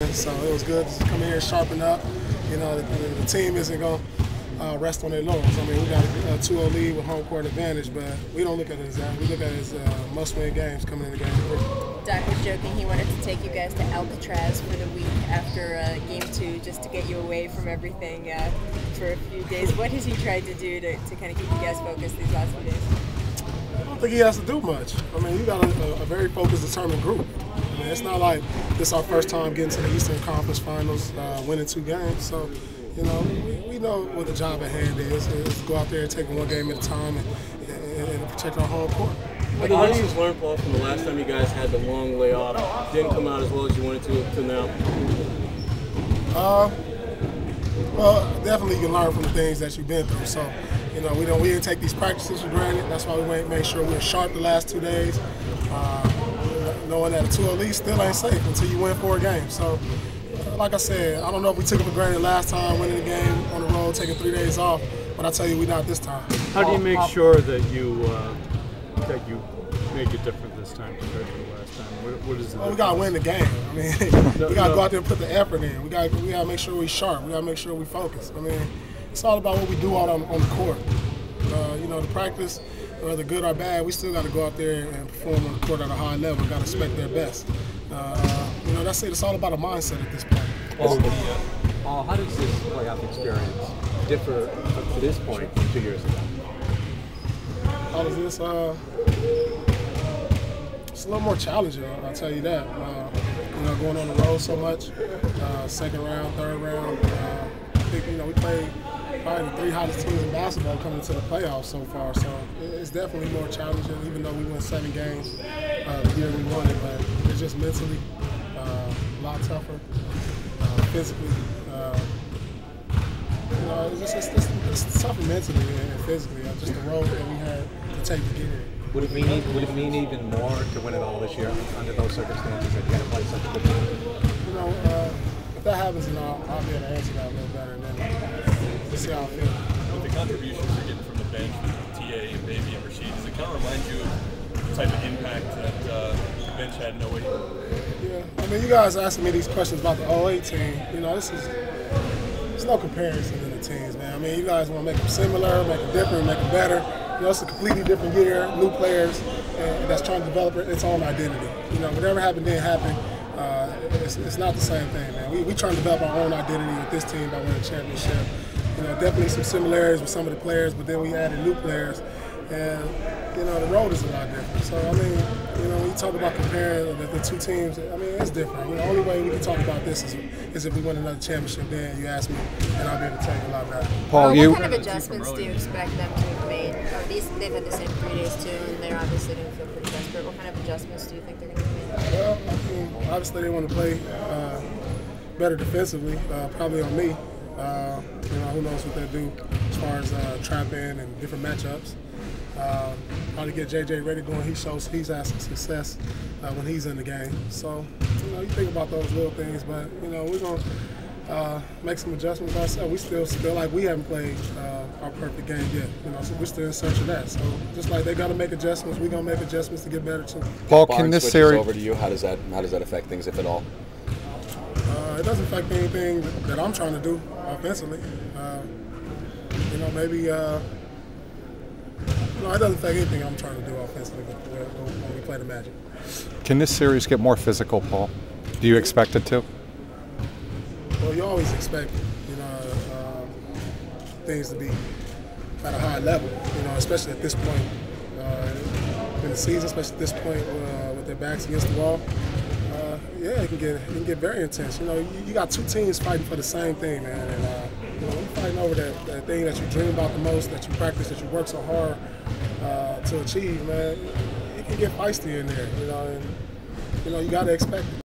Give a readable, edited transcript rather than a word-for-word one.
So it was good to come in here and sharpen up. You know, the team isn't going to rest on their laurels. I mean, we got a 2-0 lead with home court advantage, but we don't look at it as that. We look at it as must-win games coming into game 3. Doc was joking he wanted to take you guys to Alcatraz for the week after Game 2 just to get you away from everything for a few days. What has he tried to do to kind of keep you guys focused these last few days? I don't think he has to do much. I mean, you got a very focused, determined group. I mean, it's not like this is our first time getting to the Eastern Conference Finals, winning 2 games. So, you know, we know what the job at hand is go out there and take one game at a time and protect our home court. What lessons learned, Paul, from the last time you guys had the long layoff? Didn't come out as well as you wanted to now? Well, definitely you can learn from the things that you've been through. So, you know, we didn't take these practices for granted. That's why we made sure we were sharp the last 2 days. Knowing that a 2-0 lead still ain't safe until you win 4 games. So, like I said, I don't know if we took it for granted last time, winning the game on the road, taking 3 days off, but I tell you, we're not this time. How do you make sure that you make it different this time compared to the last time? What is it? Well, we got to win the game. I mean, we got to go out there and put the effort in. We got to make sure we're sharp. We got to make sure we focus. I mean, it's all about what we do out on the court. You know, the practice, whether good or bad, we still got to go out there and perform on the court at a high level. We got to expect their best. You know, that's it. It's all about a mindset at this point. Well, how does this playoff experience differ up to this point from 2 years ago? How does this? It's a little more challenging. I'll tell you that. You know, going on the road so much, second round, third round. I think we played probably the 3 hottest teams in basketball coming into the playoffs so far. So it's definitely more challenging, even though we won 7 games the year we won it. But it's just mentally a lot tougher, physically. You know, it's tougher mentally and physically. Just the road that we had to take to get here. Would it mean even more to win it all this year under those circumstances that you got to play such a good game? You know, if that happens, then I'll be able to answer that a little better, and then we'll see how I feel. With the contributions you're getting from the bench, with TA and Baby and Rashid, does it kind of remind you of the type of impact that the bench had in 08? Yeah, I mean, you guys asking me these questions about the 08 team. You know, there's no comparison in the teams, man. I mean, you guys want to make them similar, make them different, make them better. You know, it's a completely different year, new players, and that's trying to develop its own identity. You know, whatever happened didn't happen. It's not the same thing, man. We trying to develop our own identity with this team by winning a championship. You know, definitely some similarities with some of the players, but then we added new players, and you know, the road is a lot different. So I mean, you know, when you talk about comparing the 2 teams, I mean, it's different. You know, the only way we can talk about this is if we win another championship. Then you ask me, and I'll be able to tell you a lot better. Paul, what kind of adjustments do you expect them to have made? They've had the same 3 days too, and they're obviously going to feel pretty desperate. What kind of adjustments do you think they're going to make? Well, I mean, obviously they want to play better defensively, probably on me. You know, who knows what they do as far as trapping and different matchups. Probably get JJ ready going. He shows he's had some success when he's in the game. So, you know, you think about those little things, but you know, we're gonna make some adjustments ourselves. We still feel like we haven't played our perfect game yet. You know, so we're still in search of that. So, just like they got to make adjustments, we're gonna make adjustments to get better too. Paul, can this series over to you? How does that affect things, if at all? It doesn't affect anything that I'm trying to do offensively. You know, maybe. No, it doesn't affect anything I'm trying to do offensively when we play the Magic. Can this series get more physical, Paul? Do you expect it to? Well, you always expect, you know, things to be at a high level. You know, especially at this point in the season, especially at this point with their backs against the wall. Yeah, it can get very intense. You know, you got 2 teams fighting for the same thing, man. And you know, you're fighting over that thing that you dream about the most, that you practice, that you work so hard to achieve, man. It can get feisty in there, you know, and you know, you got to expect it.